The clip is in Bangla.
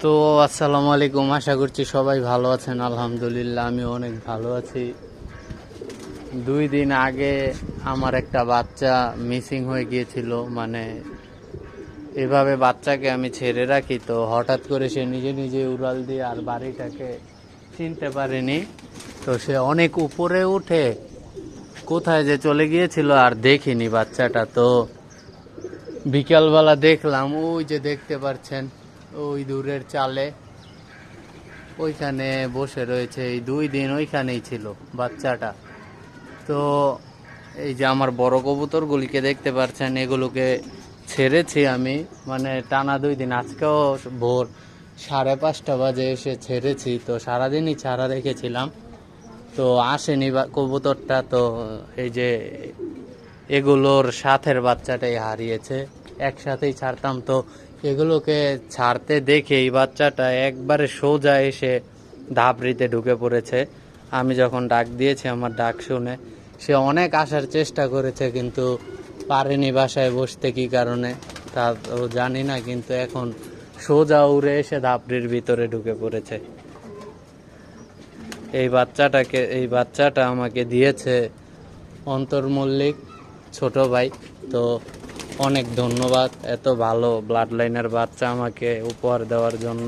তো আসসালামু আলাইকুম, আশা করছি সবাই ভালো আছেন। আলহামদুলিল্লাহ আমি অনেক ভালো আছি। 2 দিন আগে আমার একটা বাচ্চা মিসিং হয়ে গিয়েছিল। মানে এভাবে বাচ্চাকে আমি ছেড়ে রাখি, তো হঠাৎ করে সে নিজে নিজে উড়াল দিয়ে আর বাড়িটাকে চিনতে পারেনি। তো সে অনেক উপরে উঠে কোথায় যে চলে গিয়েছিল আর দেখিনি বাচ্চাটা। তো বিকালবেলা দেখলাম, ওই যে দেখতে পাচ্ছেন ওই দূরের চালে ওইখানে বসে রয়েছে। এই 2 দিন ওইখানেই ছিল বাচ্চাটা। তো এই যে আমার বড় কবুতরগুলিকে দেখতে পাচ্ছেন, এগুলোকে ছেড়েছি আমি, মানে টানা 2 দিন। আজকেও ভোর 5:30 বাজে এসে ছেড়েছি। তো সারাদিনই ছাড়া রেখেছিলাম, তো আসেনি কবুতরটা। তো এই যে এগুলোর সাথের বাচ্চাটাই হারিয়েছে। একসাথেই ছাড়তাম, তো এগুলোকে ছাড়তে দেখে এই বাচ্চাটা একবারে সোজা এসে ধাপড়িতে ঢুকে পড়েছে। আমি যখন ডাক দিয়েছি, আমার ডাক শুনে সে অনেক আসার চেষ্টা করেছে, কিন্তু পারেনি বাসায় বসতে। কি কারণে তা তো জানি না, কিন্তু এখন সোজা উড়ে এসে ধাপড়ির ভিতরে ঢুকে পড়েছে। এই বাচ্চাটা আমাকে দিয়েছে অন্তর মল্লিক, ছোট ভাই। তো অনেক ধন্যবাদ এত ভালো ব্লাড লাইনের বাচ্চা আমাকে উপহার দেওয়ার জন্য।